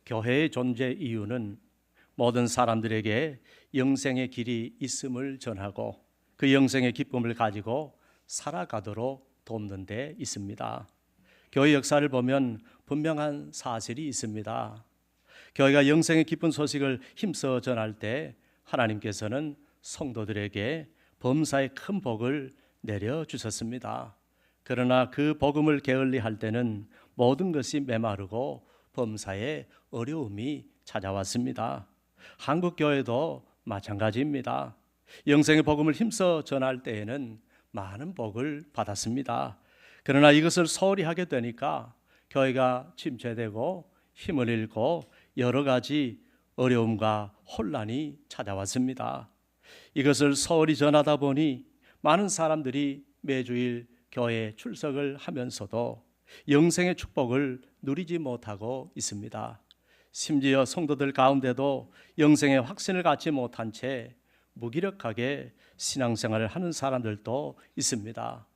교회의 존재 이유는 모든 사람들에게 영생의 길이 있음을 전하고 그 영생의 기쁨을 가지고 살아가도록 돕는 데 있습니다. 교회 역사를 보면 분명한 사실이 있습니다. 교회가 영생의 기쁜 소식을 힘써 전할 때 하나님께서는 성도들에게 범사의 큰 복을 내려주셨습니다. 그러나 그 복음을 게을리할 때는 모든 것이 메마르고 범사에 어려움이 찾아왔습니다. 한국 교회도 마찬가지입니다. 영생의 복음을 힘써 전할 때에는 많은 복을 받았습니다. 그러나 이것을 소홀히 하게 되니까 교회가 침체되고 힘을 잃고 여러 가지 어려움과 혼란이 찾아왔습니다. 이것을 소홀히 전하다 보니 많은 사람들이 매주일 교회에 출석을 하면서도 영생의 축복을 누리지 못하고 있습니다. 심지어 성도들 가운데도 영생의 확신을 갖지 못한 채 무기력하게 신앙생활을 하는 사람들도 있습니다.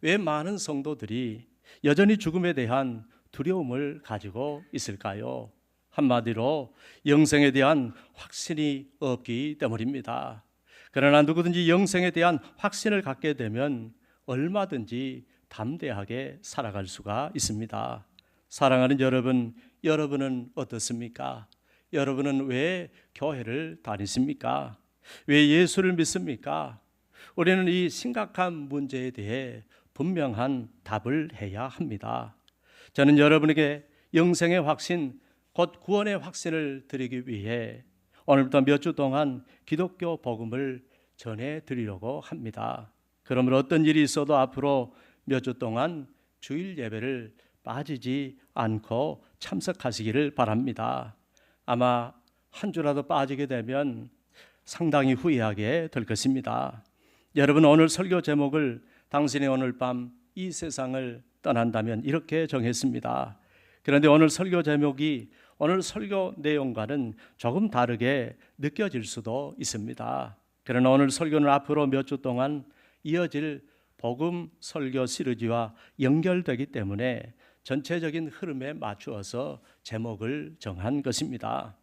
왜 많은 성도들이 여전히 죽음에 대한 두려움을 가지고 있을까요? 한마디로 영생에 대한 확신이 없기 때문입니다. 그러나 누구든지 영생에 대한 확신을 갖게 되면 얼마든지 담대하게 살아갈 수가 있습니다. 사랑하는 여러분, 여러분은 어떻습니까? 여러분은 왜 교회를 다니십니까? 왜 예수를 믿습니까? 우리는 이 심각한 문제에 대해 분명한 답을 해야 합니다. 저는 여러분에게 영생의 확신, 곧 구원의 확신을 드리기 위해 오늘부터 몇 주 동안 기독교 복음을 전해드리려고 합니다. 그러므로 어떤 일이 있어도 앞으로 몇 주 동안 주일 예배를 빠지지 않고 참석하시기를 바랍니다. 아마 한 주라도 빠지게 되면 상당히 후회하게 될 것입니다. 여러분, 오늘 설교 제목을 당신이 오늘 밤 이 세상을 떠난다면 이렇게 정했습니다. 그런데 오늘 설교 제목이 오늘 설교 내용과는 조금 다르게 느껴질 수도 있습니다. 그러나 오늘 설교는 앞으로 몇 주 동안 이어질 복음 설교 시리즈와 연결되기 때문에 전체적인 흐름에 맞추어서 제목을 정한 것입니다.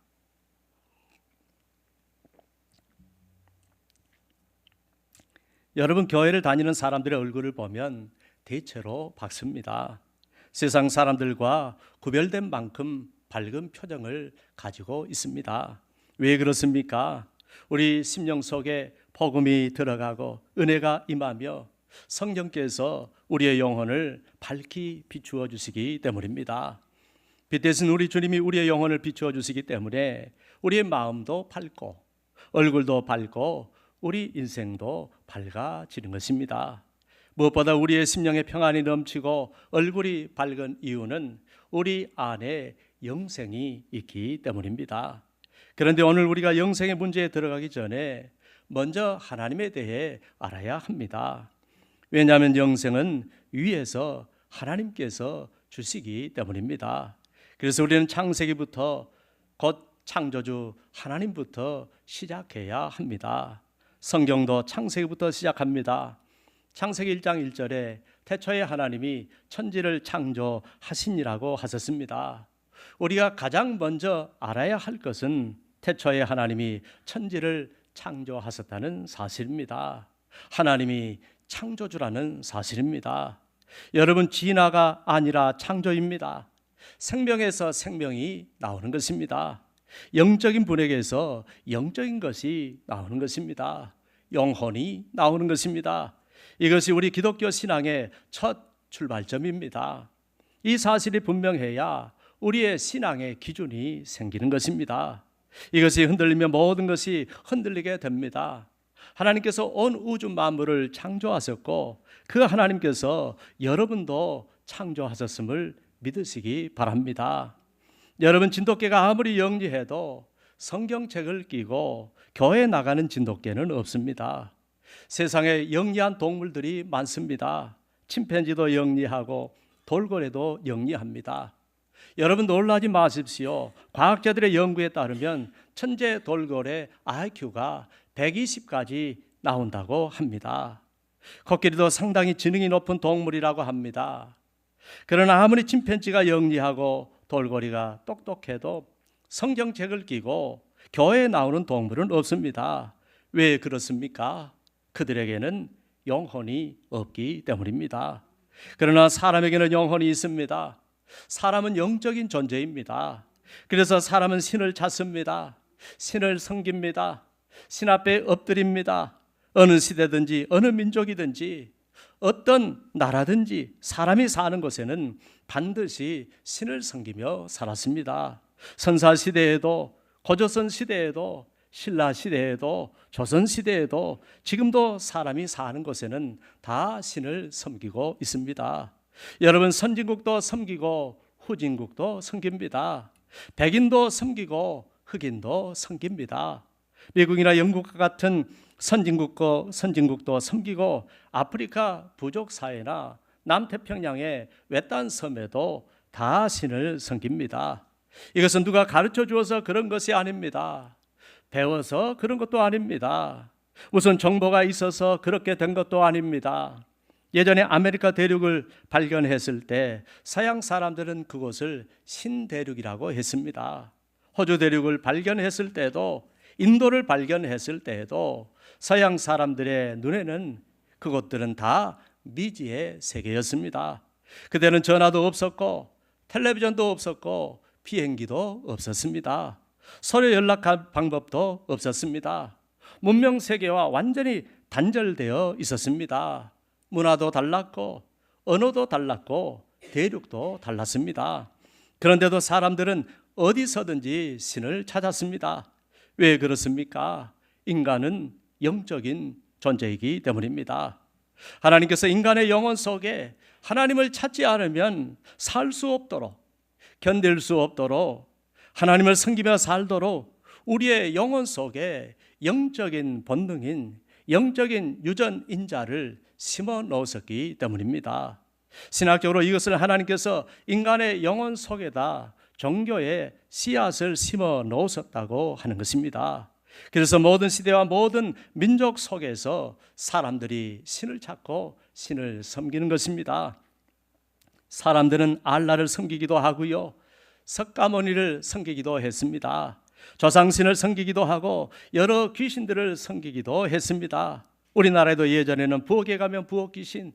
여러분, 교회를 다니는 사람들의 얼굴을 보면 대체로 밝습니다. 세상 사람들과 구별된 만큼 밝은 표정을 가지고 있습니다. 왜 그렇습니까? 우리 심령 속에 복음이 들어가고 은혜가 임하며 성령께서 우리의 영혼을 밝히 비추어 주시기 때문입니다. 빛 대신 우리 주님이 우리의 영혼을 비추어 주시기 때문에 우리의 마음도 밝고 얼굴도 밝고 우리 인생도 밝아지는 것입니다. 무엇보다 우리의 심령에 평안이 넘치고 얼굴이 밝은 이유는 우리 안에 영생이 있기 때문입니다. 그런데 오늘 우리가 영생의 문제에 들어가기 전에 먼저 하나님에 대해 알아야 합니다. 왜냐하면 영생은 위에서 하나님께서 주시기 때문입니다. 그래서 우리는 창세기부터 곧 창조주 하나님부터 시작해야 합니다. 성경도 창세기부터 시작합니다. 창세기 1장 1절에 태초에 하나님이 천지를 창조하시니라고 하셨습니다. 우리가 가장 먼저 알아야 할 것은 태초에 하나님이 천지를 창조하셨다는 사실입니다. 하나님이 창조주라는 사실입니다. 여러분, 진화가 아니라 창조입니다. 생명에서 생명이 나오는 것입니다. 영적인 분에게서 영적인 것이 나오는 것입니다. 영혼이 나오는 것입니다. 이것이 우리 기독교 신앙의 첫 출발점입니다. 이 사실이 분명해야 우리의 신앙의 기준이 생기는 것입니다. 이것이 흔들리면 모든 것이 흔들리게 됩니다. 하나님께서 온 우주 만물을 창조하셨고 그 하나님께서 여러분도 창조하셨음을 믿으시기 바랍니다. 여러분, 진돗개가 아무리 영리해도 성경책을 끼고 교회에 나가는 진돗개는 없습니다. 세상에 영리한 동물들이 많습니다. 침팬지도 영리하고 돌고래도 영리합니다. 여러분, 놀라지 마십시오. 과학자들의 연구에 따르면 천재 돌고래 IQ가 120까지 나온다고 합니다. 코끼리도 상당히 지능이 높은 동물이라고 합니다. 그러나 아무리 침팬지가 영리하고 돌고래가 똑똑해도 성경책을 끼고 교회에 나오는 동물은 없습니다. 왜 그렇습니까? 그들에게는 영혼이 없기 때문입니다. 그러나 사람에게는 영혼이 있습니다. 사람은 영적인 존재입니다. 그래서 사람은 신을 찾습니다. 신을 섬깁니다. 신 앞에 엎드립니다. 어느 시대든지 어느 민족이든지 어떤 나라든지 사람이 사는 곳에는 반드시 신을 섬기며 살았습니다. 선사 시대에도, 고조선 시대에도, 신라 시대에도, 조선 시대에도, 지금도 사람이 사는 곳에는 다 신을 섬기고 있습니다. 여러분, 선진국도 섬기고 후진국도 섬깁니다. 백인도 섬기고 흑인도 섬깁니다. 미국이나 영국과 같은 선진국도 섬기고 아프리카 부족 사회나 남태평양의 외딴 섬에도 다 신을 섬깁니다. 이것은 누가 가르쳐 주어서 그런 것이 아닙니다. 배워서 그런 것도 아닙니다. 무슨 정보가 있어서 그렇게 된 것도 아닙니다. 예전에 아메리카 대륙을 발견했을 때 서양 사람들은 그곳을 신대륙이라고 했습니다. 호주 대륙을 발견했을 때도, 인도를 발견했을 때에도 서양 사람들의 눈에는 그것들은 다 미지의 세계였습니다. 그때는 전화도 없었고 텔레비전도 없었고 비행기도 없었습니다. 서로 연락할 방법도 없었습니다. 문명 세계와 완전히 단절되어 있었습니다. 문화도 달랐고 언어도 달랐고 대륙도 달랐습니다. 그런데도 사람들은 어디서든지 신을 찾았습니다. 왜 그렇습니까? 인간은 영적인 존재이기 때문입니다. 하나님께서 인간의 영혼 속에 하나님을 찾지 않으면 살 수 없도록, 견딜 수 없도록, 하나님을 섬기며 살도록 우리의 영혼 속에 영적인 본능인 영적인 유전인자를 심어 넣으셨기 때문입니다. 신학적으로 이것을 하나님께서 인간의 영혼 속에다 종교의 씨앗을 심어 넣으셨다고 하는 것입니다. 그래서 모든 시대와 모든 민족 속에서 사람들이 신을 찾고 신을 섬기는 것입니다. 사람들은 알라를 섬기기도 하고요, 석가모니를 섬기기도 했습니다. 조상신을 섬기기도 하고 여러 귀신들을 섬기기도 했습니다. 우리나라에도 예전에는 부엌에 가면 부엌귀신,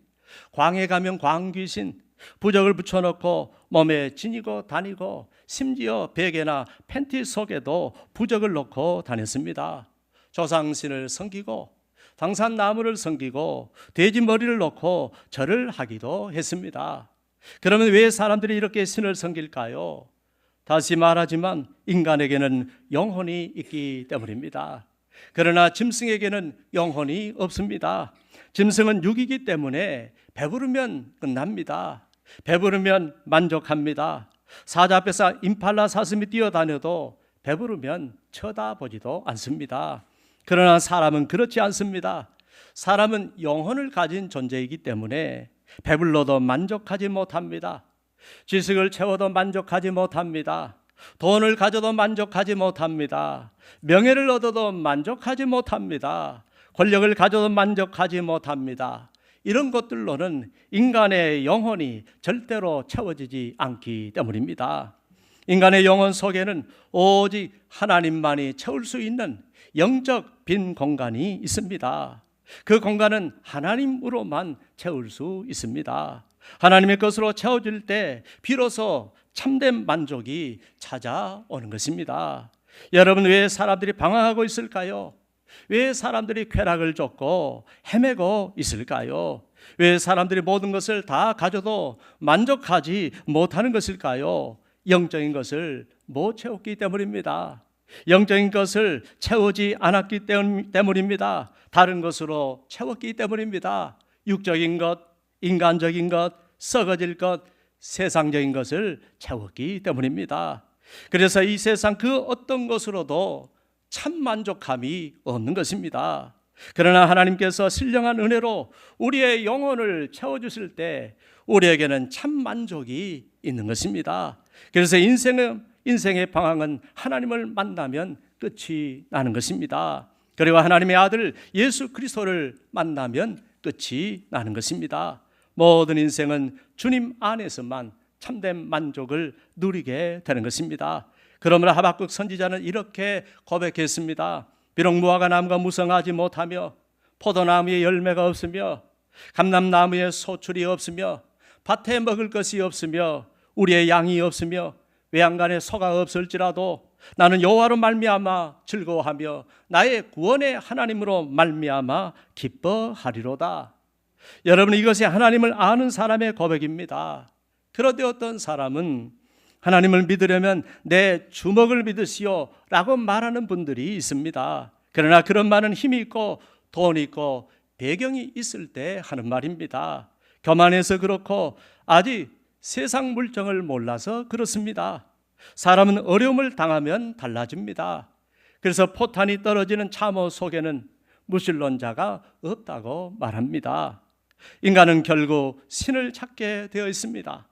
광에 가면 광귀신, 부적을 붙여놓고 몸에 지니고 다니고 심지어 베개나 팬티 속에도 부적을 넣고 다녔습니다. 조상신을 섬기고 당산나무를 섬기고 돼지 머리를 놓고 절을 하기도 했습니다. 그러면 왜 사람들이 이렇게 신을 섬길까요? 다시 말하지만 인간에게는 영혼이 있기 때문입니다. 그러나 짐승에게는 영혼이 없습니다. 짐승은 육이기 때문에 배부르면 끝납니다. 배부르면 만족합니다. 사자 앞에서 임팔라 사슴이 뛰어다녀도 배부르면 쳐다보지도 않습니다. 그러나 사람은 그렇지 않습니다. 사람은 영혼을 가진 존재이기 때문에 배불러도 만족하지 못합니다. 지식을 채워도 만족하지 못합니다. 돈을 가져도 만족하지 못합니다. 명예를 얻어도 만족하지 못합니다. 권력을 가져도 만족하지 못합니다. 이런 것들로는 인간의 영혼이 절대로 채워지지 않기 때문입니다. 인간의 영혼 속에는 오직 하나님만이 채울 수 있는 영적 빈 공간이 있습니다. 그 공간은 하나님으로만 채울 수 있습니다. 하나님의 것으로 채워질 때 비로소 참된 만족이 찾아오는 것입니다. 여러분, 왜 사람들이 방황하고 있을까요? 왜 사람들이 쾌락을 쫓고 헤매고 있을까요? 왜 사람들이 모든 것을 다 가져도 만족하지 못하는 것일까요? 영적인 것을 못 채웠기 때문입니다. 영적인 것을 채우지 않았기 때문입니다. 다른 것으로 채웠기 때문입니다. 육적인 것, 인간적인 것, 썩어질 것, 세상적인 것을 채웠기 때문입니다. 그래서 이 세상 그 어떤 것으로도 참 만족함이 없는 것입니다. 그러나 하나님께서 신령한 은혜로 우리의 영혼을 채워주실 때 우리에게는 참 만족이 있는 것입니다. 그래서 인생의 방황은 하나님을 만나면 끝이 나는 것입니다. 그리고 하나님의 아들 예수 그리스도를 만나면 끝이 나는 것입니다. 모든 인생은 주님 안에서만 참된 만족을 누리게 되는 것입니다. 그러므로 하박국 선지자는 이렇게 고백했습니다. 비록 무화과 나무가 무성하지 못하며 포도나무에 열매가 없으며 감람나무에 소출이 없으며 밭에 먹을 것이 없으며 우리의 양이 없으며 외양간에 소가 없을지라도 나는 여호와로 말미암아 즐거워하며 나의 구원의 하나님으로 말미암아 기뻐하리로다. 여러분, 이것이 하나님을 아는 사람의 고백입니다. 그런데 어떤 사람은 하나님을 믿으려면 내 주먹을 믿으시오 라고 말하는 분들이 있습니다. 그러나 그런 말은 힘이 있고 돈이 있고 배경이 있을 때 하는 말입니다. 교만해서 그렇고 아직 세상 물정을 몰라서 그렇습니다. 사람은 어려움을 당하면 달라집니다. 그래서 포탄이 떨어지는 참호 속에는 무신론자가 없다고 말합니다. 인간은 결국 신을 찾게 되어 있습니다.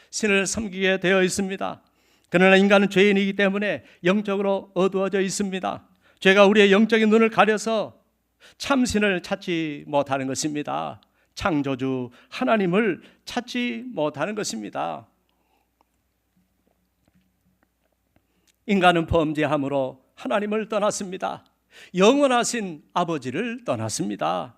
신을 섬기게 되어 있습니다. 그러나 인간은 죄인이기 때문에 영적으로 어두워져 있습니다. 죄가 우리의 영적인 눈을 가려서 참신을 찾지 못하는 것입니다. 창조주 하나님을 찾지 못하는 것입니다. 인간은 범죄함으로 하나님을 떠났습니다. 영원하신 아버지를 떠났습니다.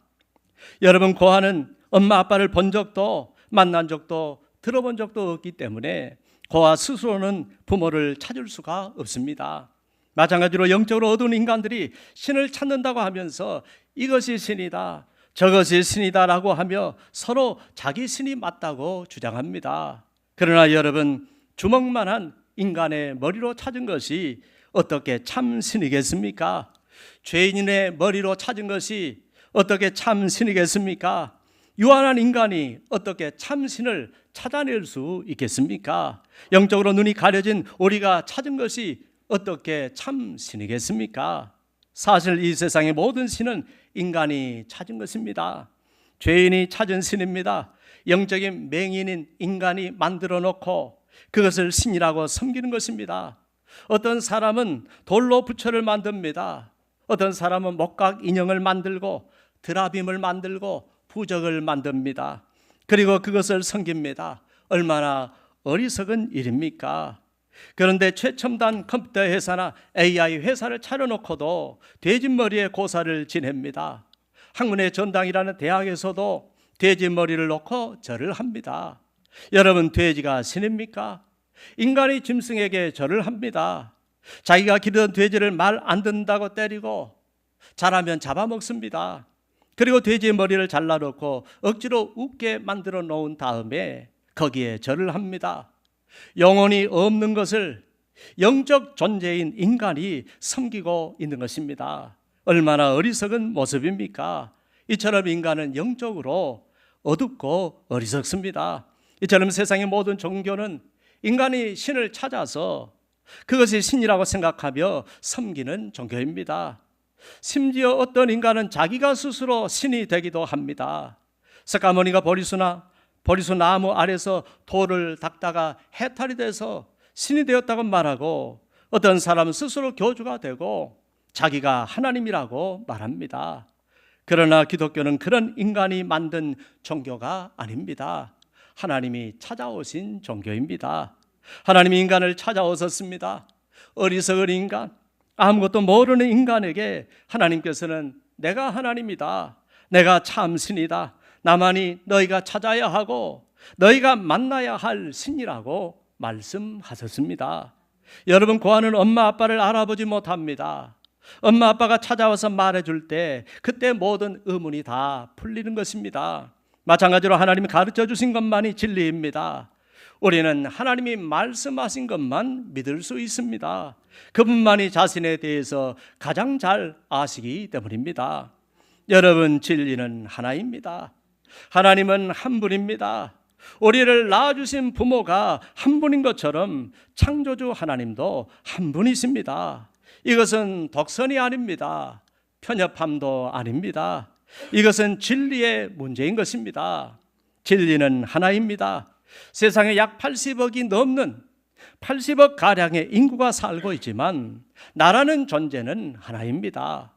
여러분, 고아는 엄마 아빠를 본 적도 만난 적도 들어본 적도 없기 때문에 고아 스스로는 부모를 찾을 수가 없습니다. 마찬가지로 영적으로 어두운 인간들이 신을 찾는다고 하면서 이것이 신이다, 저것이 신이다라고 하며 서로 자기 신이 맞다고 주장합니다. 그러나 여러분, 주먹만한 인간의 머리로 찾은 것이 어떻게 참 신이겠습니까? 죄인의 머리로 찾은 것이 어떻게 참 신이겠습니까? 유한한 인간이 어떻게 참신을 찾아낼 수 있겠습니까? 영적으로 눈이 가려진 우리가 찾은 것이 어떻게 참신이겠습니까? 사실 이 세상의 모든 신은 인간이 찾은 것입니다. 죄인이 찾은 신입니다. 영적인 맹인인 인간이 만들어 놓고 그것을 신이라고 섬기는 것입니다. 어떤 사람은 돌로 부처를 만듭니다. 어떤 사람은 목각 인형을 만들고 드라빔을 만들고 부적을 만듭니다. 그리고 그것을 섬깁니다. 얼마나 어리석은 일입니까? 그런데 최첨단 컴퓨터 회사나 AI 회사를 차려놓고도 돼지머리에 고사를 지냅니다. 학문의 전당이라는 대학에서도 돼지머리를 놓고 절을 합니다. 여러분, 돼지가 신입니까? 인간이 짐승에게 절을 합니다. 자기가 기르던 돼지를 말 안 듣는다고 때리고 잘하면 잡아먹습니다. 그리고 돼지의 머리를 잘라놓고 억지로 웃게 만들어 놓은 다음에 거기에 절을 합니다. 영혼이 없는 것을 영적 존재인 인간이 섬기고 있는 것입니다. 얼마나 어리석은 모습입니까? 이처럼 인간은 영적으로 어둡고 어리석습니다. 이처럼 세상의 모든 종교는 인간이 신을 찾아서 그것이 신이라고 생각하며 섬기는 종교입니다. 심지어 어떤 인간은 자기가 스스로 신이 되기도 합니다. 석가모니가 보리수 나무 아래서 돌을 닦다가 해탈이 돼서 신이 되었다고 말하고, 어떤 사람은 스스로 교주가 되고 자기가 하나님이라고 말합니다. 그러나 기독교는 그런 인간이 만든 종교가 아닙니다. 하나님이 찾아오신 종교입니다. 하나님이 인간을 찾아오셨습니다. 어리석은 인간, 아무것도 모르는 인간에게 하나님께서는 내가 하나님이다, 내가 참 신이다, 나만이 너희가 찾아야 하고 너희가 만나야 할 신이라고 말씀하셨습니다. 여러분, 고아는 엄마 아빠를 알아보지 못합니다. 엄마 아빠가 찾아와서 말해줄 때 그때 모든 의문이 다 풀리는 것입니다. 마찬가지로 하나님이 가르쳐 주신 것만이 진리입니다. 우리는 하나님이 말씀하신 것만 믿을 수 있습니다. 그분만이 자신에 대해서 가장 잘 아시기 때문입니다. 여러분, 진리는 하나입니다. 하나님은 한 분입니다. 우리를 낳아주신 부모가 한 분인 것처럼 창조주 하나님도 한 분이십니다. 이것은 독선이 아닙니다. 편협함도 아닙니다. 이것은 진리의 문제인 것입니다. 진리는 하나입니다. 세상에 약 80억이 넘는 80억 가량의 인구가 살고 있지만 나라는 존재는 하나입니다.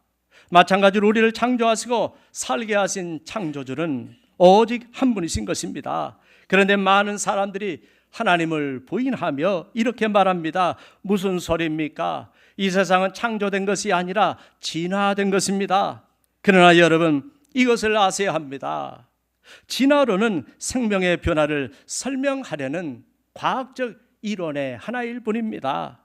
마찬가지로 우리를 창조하시고 살게 하신 창조주는 오직 한 분이신 것입니다. 그런데 많은 사람들이 하나님을 부인하며 이렇게 말합니다. 무슨 소리입니까? 이 세상은 창조된 것이 아니라 진화된 것입니다. 그러나 여러분, 이것을 아셔야 합니다. 진화론은 생명의 변화를 설명하려는 과학적 이론의 하나일 뿐입니다.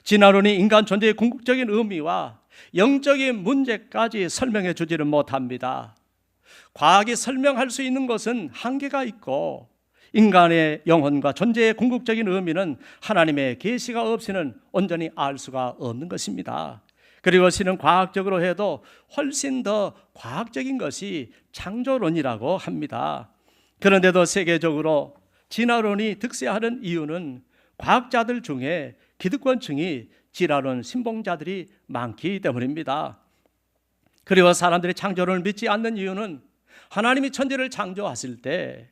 진화론이 인간 존재의 궁극적인 의미와 영적인 문제까지 설명해 주지는 못합니다. 과학이 설명할 수 있는 것은 한계가 있고, 인간의 영혼과 존재의 궁극적인 의미는 하나님의 계시가 없이는 온전히 알 수가 없는 것입니다. 그리고 실은 과학적으로 해도 훨씬 더 과학적인 것이 창조론이라고 합니다. 그런데도 세계적으로 진화론이 득세하는 이유는 과학자들 중에 기득권층이 진화론 신봉자들이 많기 때문입니다. 그리고 사람들이 창조론을 믿지 않는 이유는 하나님이 천지를 창조하실 때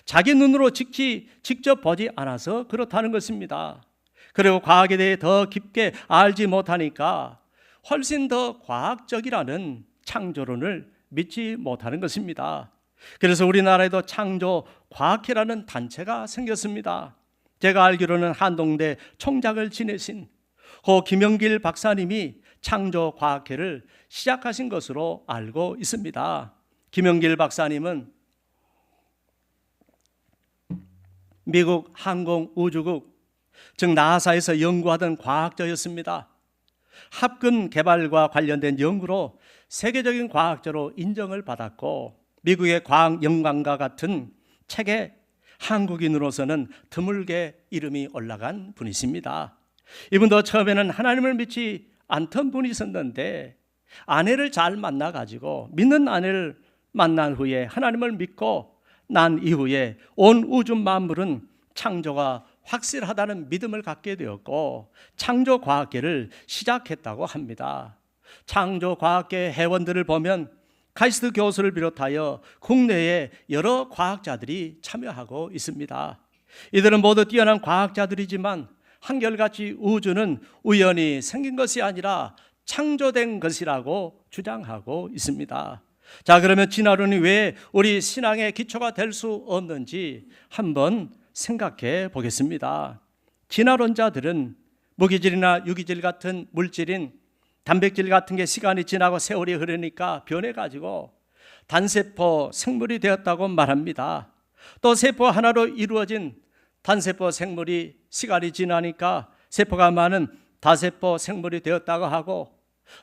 자기 눈으로 직접 보지 않아서 그렇다는 것입니다. 그리고 과학에 대해 더 깊게 알지 못하니까 훨씬 더 과학적이라는 창조론을 믿지 못하는 것입니다. 그래서 우리나라에도 창조과학회라는 단체가 생겼습니다. 제가 알기로는 한동대 총장을 지내신 고 김영길 박사님이 창조과학회를 시작하신 것으로 알고 있습니다. 김영길 박사님은 미국 항공우주국, 즉 나사에서 연구하던 과학자였습니다. 합금 개발과 관련된 연구로 세계적인 과학자로 인정을 받았고, 미국의 과학영광과 같은 책에 한국인으로서는 드물게 이름이 올라간 분이십니다. 이분도 처음에는 하나님을 믿지 않던 분이 있었는데 아내를 잘 만나가지고 믿는 아내를 만난 후에 하나님을 믿고 난 이후에 온 우주 만물은 창조가 확실하다는 믿음을 갖게 되었고 창조과학계를 시작했다고 합니다. 창조과학계 회원들을 보면 카이스트 교수를 비롯하여 국내에 여러 과학자들이 참여하고 있습니다. 이들은 모두 뛰어난 과학자들이지만 한결같이 우주는 우연히 생긴 것이 아니라 창조된 것이라고 주장하고 있습니다. 자, 그러면 진화론이 왜 우리 신앙의 기초가 될 수 없는지 한번 생각해 보겠습니다. 진화론자들은 무기질이나 유기질 같은 물질인 단백질 같은 게 시간이 지나고 세월이 흐르니까 변해가지고 단세포 생물이 되었다고 말합니다. 또 세포 하나로 이루어진 단세포 생물이 시간이 지나니까 세포가 많은 다세포 생물이 되었다고 하고,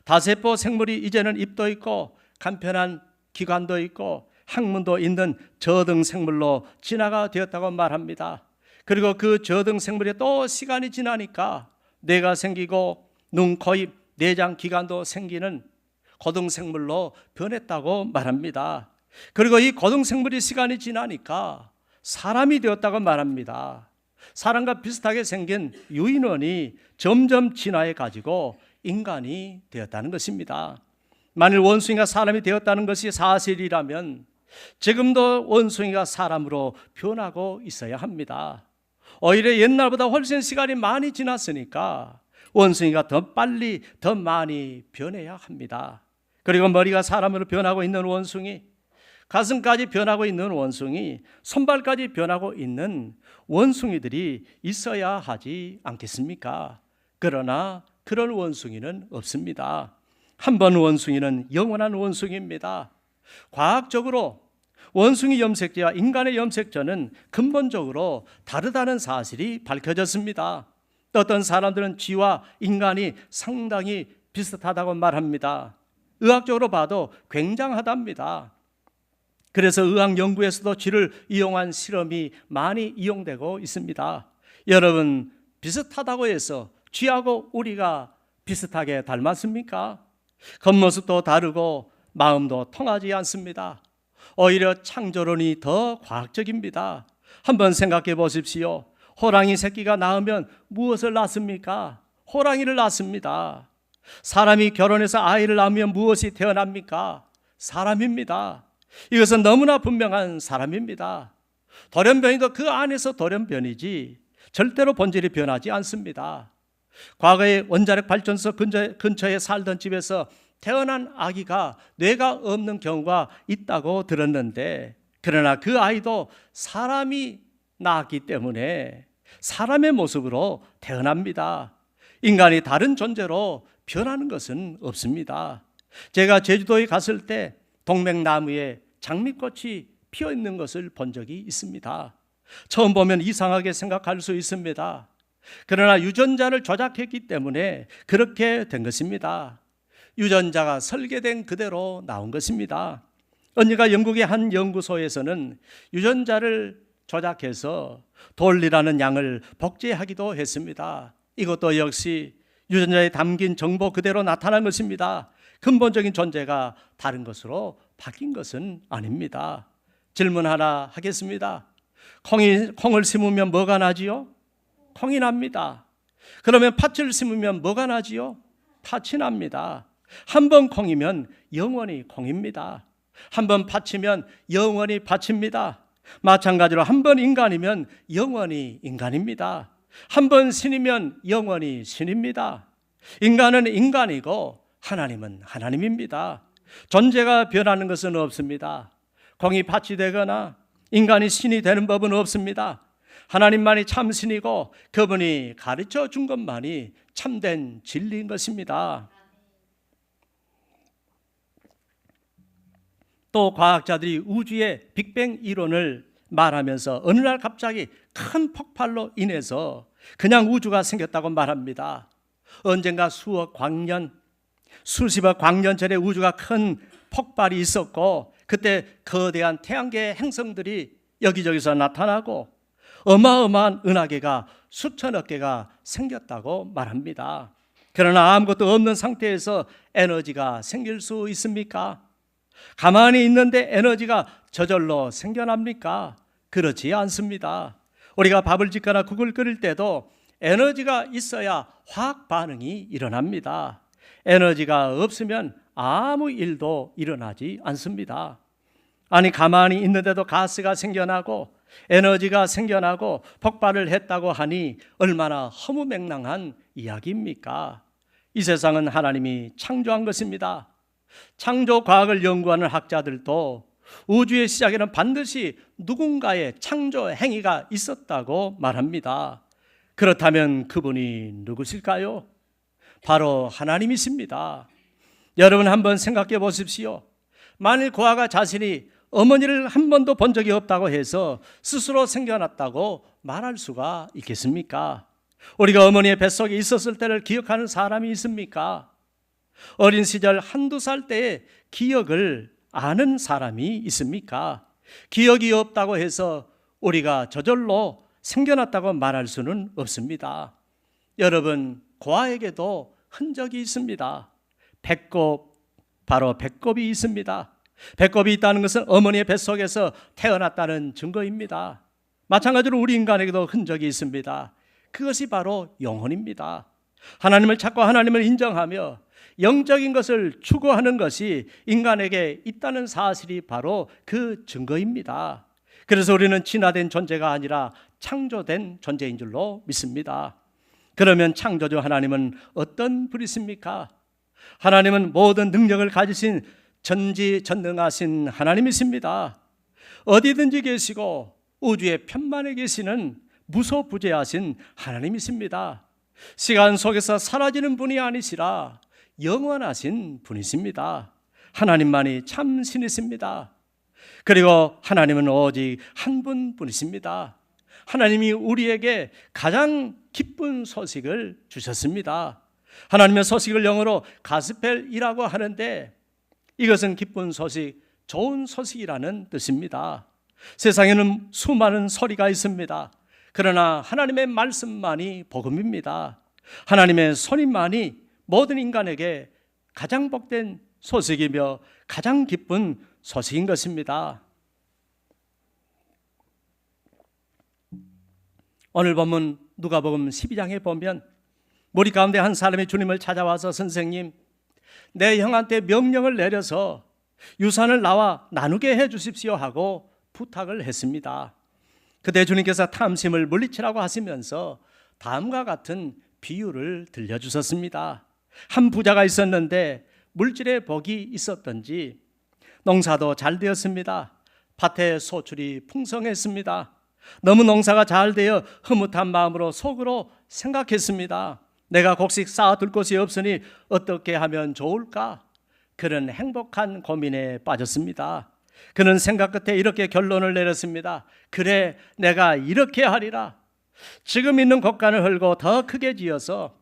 다세포 생물이 이제는 입도 있고 간편한 기관도 있고 항문도 있는 저등 생물로 진화가 되었다고 말합니다. 그리고 그 저등 생물이 또 시간이 지나니까 뇌가 생기고 눈, 코, 입, 내장, 기관도 생기는 고등생물로 변했다고 말합니다. 그리고 이 고등생물이 시간이 지나니까 사람이 되었다고 말합니다. 사람과 비슷하게 생긴 유인원이 점점 진화해 가지고 인간이 되었다는 것입니다. 만일 원숭이가 사람이 되었다는 것이 사실이라면 지금도 원숭이가 사람으로 변하고 있어야 합니다. 오히려 옛날보다 훨씬 시간이 많이 지났으니까 원숭이가 더 빨리 더 많이 변해야 합니다. 그리고 머리가 사람으로 변하고 있는 원숭이, 가슴까지 변하고 있는 원숭이, 손발까지 변하고 있는 원숭이들이 있어야 하지 않겠습니까? 그러나 그런 원숭이는 없습니다. 한 번 원숭이는 영원한 원숭이입니다. 과학적으로 원숭이 염색체와 인간의 염색체는 근본적으로 다르다는 사실이 밝혀졌습니다. 어떤 사람들은 쥐와 인간이 상당히 비슷하다고 말합니다. 의학적으로 봐도 굉장하답니다. 그래서 의학 연구에서도 쥐를 이용한 실험이 많이 이용되고 있습니다. 여러분, 비슷하다고 해서 쥐하고 우리가 비슷하게 닮았습니까? 겉모습도 다르고 마음도 통하지 않습니다. 오히려 창조론이 더 과학적입니다. 한번 생각해 보십시오. 호랑이 새끼가 낳으면 무엇을 낳습니까? 호랑이를 낳습니다. 사람이 결혼해서 아이를 낳으면 무엇이 태어납니까? 사람입니다. 이것은 너무나 분명한 사람입니다. 돌연변이도 그 안에서 돌연변이지 절대로 본질이 변하지 않습니다. 과거에 원자력 발전소 근처에 살던 집에서 태어난 아기가 뇌가 없는 경우가 있다고 들었는데, 그러나 그 아이도 사람이 낳았기 때문에 사람의 모습으로 태어납니다. 인간이 다른 존재로 변하는 것은 없습니다. 제가 제주도에 갔을 때 동백나무에 장미꽃이 피어 있는 것을 본 적이 있습니다. 처음 보면 이상하게 생각할 수 있습니다. 그러나 유전자를 조작했기 때문에 그렇게 된 것입니다. 유전자가 설계된 그대로 나온 것입니다. 언니가 영국의 한 연구소에서는 유전자를 조작해서 돌이라는 양을 복제하기도 했습니다. 이것도 역시 유전자에 담긴 정보 그대로 나타난 것입니다. 근본적인 존재가 다른 것으로 바뀐 것은 아닙니다. 질문 하나 하겠습니다. 콩을 심으면 뭐가 나지요? 콩이 납니다. 그러면 팥을 심으면 뭐가 나지요? 팥이 납니다. 한 번 콩이면 영원히 콩입니다. 한 번 팥이면 영원히 팥입니다. 마찬가지로 한 번 인간이면 영원히 인간입니다. 한 번 신이면 영원히 신입니다. 인간은 인간이고 하나님은 하나님입니다. 존재가 변하는 것은 없습니다. 콩이 팥이 되거나 인간이 신이 되는 법은 없습니다. 하나님만이 참 신이고 그분이 가르쳐 준 것만이 참된 진리인 것입니다. 또 과학자들이 우주의 빅뱅 이론을 말하면서 어느 날 갑자기 큰 폭발로 인해서 그냥 우주가 생겼다고 말합니다. 언젠가 수억 광년, 수십억 광년 전에 우주가 큰 폭발이 있었고 그때 거대한 태양계 행성들이 여기저기서 나타나고 어마어마한 은하계가 수천억 개가 생겼다고 말합니다. 그러나 아무것도 없는 상태에서 에너지가 생길 수 있습니까? 가만히 있는데 에너지가 저절로 생겨납니까? 그렇지 않습니다. 우리가 밥을 짓거나 국을 끓일 때도 에너지가 있어야 화학 반응이 일어납니다. 에너지가 없으면 아무 일도 일어나지 않습니다. 아니 가만히 있는데도 가스가 생겨나고 에너지가 생겨나고 폭발을 했다고 하니 얼마나 허무맹랑한 이야기입니까? 이 세상은 하나님이 창조한 것입니다. 창조 과학을 연구하는 학자들도 우주의 시작에는 반드시 누군가의 창조 행위가 있었다고 말합니다. 그렇다면 그분이 누구실까요? 바로 하나님이십니다. 여러분 한번 생각해 보십시오. 만일 고아가 자신이 어머니를 한 번도 본 적이 없다고 해서 스스로 생겨났다고 말할 수가 있겠습니까? 우리가 어머니의 뱃속에 있었을 때를 기억하는 사람이 있습니까? 어린 시절 한두 살 때의 기억을 아는 사람이 있습니까? 기억이 없다고 해서 우리가 저절로 생겨났다고 말할 수는 없습니다. 여러분, 고아에게도 흔적이 있습니다. 배꼽, 바로 배꼽이 있습니다. 배꼽이 있다는 것은 어머니의 뱃속에서 태어났다는 증거입니다. 마찬가지로 우리 인간에게도 흔적이 있습니다. 그것이 바로 영혼입니다. 하나님을 찾고 하나님을 인정하며 영적인 것을 추구하는 것이 인간에게 있다는 사실이 바로 그 증거입니다. 그래서 우리는 진화된 존재가 아니라 창조된 존재인 줄로 믿습니다. 그러면 창조주 하나님은 어떤 분이십니까? 하나님은 모든 능력을 가지신 전지전능하신 하나님이십니다. 어디든지 계시고 우주의 편만에 계시는 무소부재하신 하나님이십니다. 시간 속에서 사라지는 분이 아니시라 영원하신 분이십니다. 하나님만이 참 신이십니다. 그리고 하나님은 오직 한 분뿐이십니다. 하나님이 우리에게 가장 기쁜 소식을 주셨습니다. 하나님의 소식을 영어로 가스펠이라고 하는데 이것은 기쁜 소식, 좋은 소식이라는 뜻입니다. 세상에는 수많은 소리가 있습니다. 그러나 하나님의 말씀만이 복음입니다. 하나님의 손님만이 모든 인간에게 가장 복된 소식이며 가장 기쁜 소식인 것입니다. 오늘 본문 누가복음 12장에 보면 무리 가운데 한 사람이 주님을 찾아와서 선생님, 내 형한테 명령을 내려서 유산을 나와 나누게 해 주십시오 하고 부탁을 했습니다. 그때 주님께서 탐심을 물리치라고 하시면서 다음과 같은 비유를 들려주셨습니다. 한 부자가 있었는데 물질의 복이 있었던지 농사도 잘 되었습니다. 밭에 소출이 풍성했습니다. 너무 농사가 잘 되어 흐뭇한 마음으로 속으로 생각했습니다. 내가 곡식 쌓아둘 곳이 없으니 어떻게 하면 좋을까? 그는 행복한 고민에 빠졌습니다. 그는 생각 끝에 이렇게 결론을 내렸습니다. 그래, 내가 이렇게 하리라. 지금 있는 곳간을 헐고 더 크게 지어서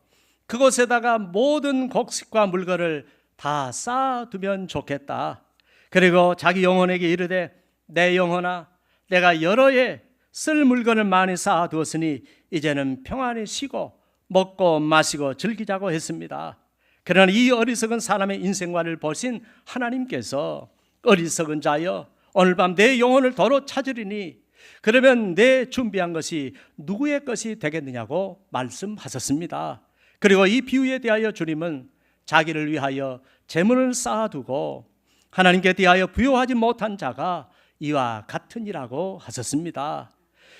그곳에다가 모든 곡식과 물건을 다 쌓아두면 좋겠다. 그리고 자기 영혼에게 이르되, 내 영혼아, 내가 여러 해 쓸 물건을 많이 쌓아두었으니 이제는 평안히 쉬고 먹고 마시고 즐기자고 했습니다. 그러나 이 어리석은 사람의 인생관을 보신 하나님께서, 어리석은 자여, 오늘 밤 내 영혼을 도로 찾으리니 그러면 내 준비한 것이 누구의 것이 되겠느냐고 말씀하셨습니다. 그리고 이 비유에 대하여 주님은 자기를 위하여 재물을 쌓아두고 하나님께 대하여 부요하지 못한 자가 이와 같으니라고 하셨습니다.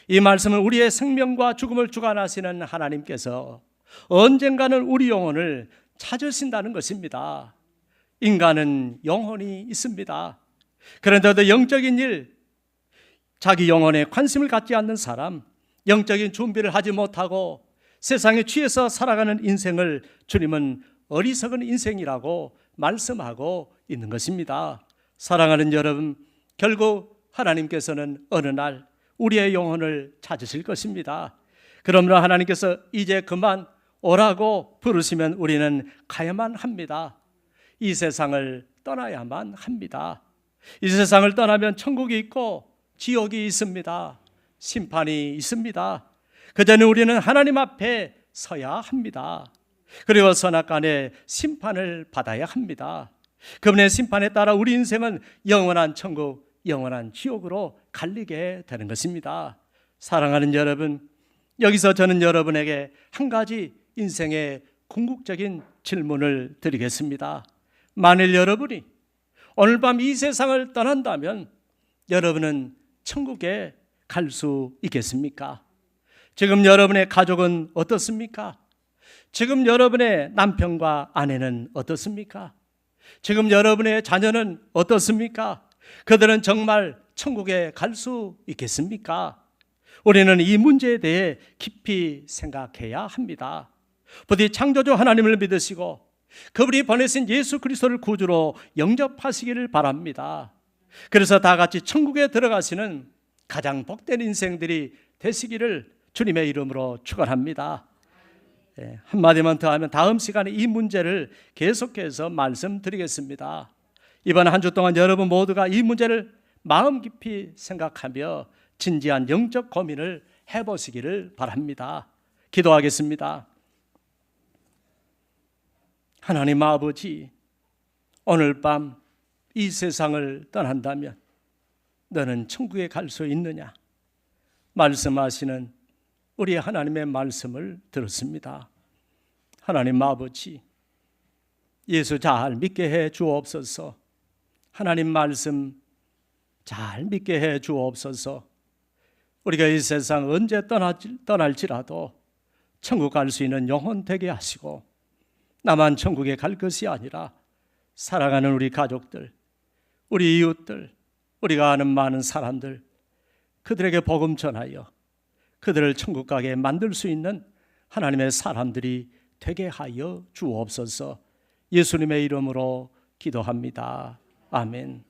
이 말씀은 우리의 생명과 죽음을 주관하시는 하나님께서 언젠가는 우리 영혼을 찾으신다는 것입니다. 인간은 영혼이 있습니다. 그런데도 영적인 일, 자기 영혼에 관심을 갖지 않는 사람, 영적인 준비를 하지 못하고 세상에 취해서 살아가는 인생을 주님은 어리석은 인생이라고 말씀하고 있는 것입니다. 사랑하는 여러분, 결국 하나님께서는 어느 날 우리의 영혼을 찾으실 것입니다. 그러므로 하나님께서 이제 그만 오라고 부르시면 우리는 가야만 합니다. 이 세상을 떠나야만 합니다. 이 세상을 떠나면 천국이 있고 지옥이 있습니다. 심판이 있습니다. 그전에 우리는 하나님 앞에 서야 합니다. 그리고 선악간의 심판을 받아야 합니다. 그분의 심판에 따라 우리 인생은 영원한 천국, 영원한 지옥으로 갈리게 되는 것입니다. 사랑하는 여러분, 여기서 저는 여러분에게 한 가지 인생의 궁극적인 질문을 드리겠습니다. 만일 여러분이 오늘 밤 이 세상을 떠난다면 여러분은 천국에 갈 수 있겠습니까? 지금 여러분의 가족은 어떻습니까? 지금 여러분의 남편과 아내는 어떻습니까? 지금 여러분의 자녀는 어떻습니까? 그들은 정말 천국에 갈 수 있겠습니까? 우리는 이 문제에 대해 깊이 생각해야 합니다. 부디 창조주 하나님을 믿으시고 그분이 보내신 예수 그리스도를 구주로 영접하시기를 바랍니다. 그래서 다 같이 천국에 들어가시는 가장 복된 인생들이 되시기를 주님의 이름으로 축원합니다. 한마디만 더 하면 다음 시간에 이 문제를 계속해서 말씀드리겠습니다. 이번 한 주 동안 여러분 모두가 이 문제를 마음 깊이 생각하며 진지한 영적 고민을 해보시기를 바랍니다. 기도하겠습니다. 하나님 아버지, 오늘 밤 이 세상을 떠난다면 너는 천국에 갈 수 있느냐? 말씀하시는 우리 하나님의 말씀을 들었습니다. 하나님 아버지, 예수 잘 믿게 해 주옵소서. 하나님 말씀 잘 믿게 해 주옵소서. 우리가 이 세상 언제 떠날지라도 천국 갈 수 있는 영혼 되게 하시고, 나만 천국에 갈 것이 아니라 사랑하는 우리 가족들, 우리 이웃들, 우리가 아는 많은 사람들, 그들에게 복음 전하여 그들을 천국 가게 만들 수 있는 하나님의 사람들이 되게 하여 주옵소서. 예수님의 이름으로 기도합니다. 아멘.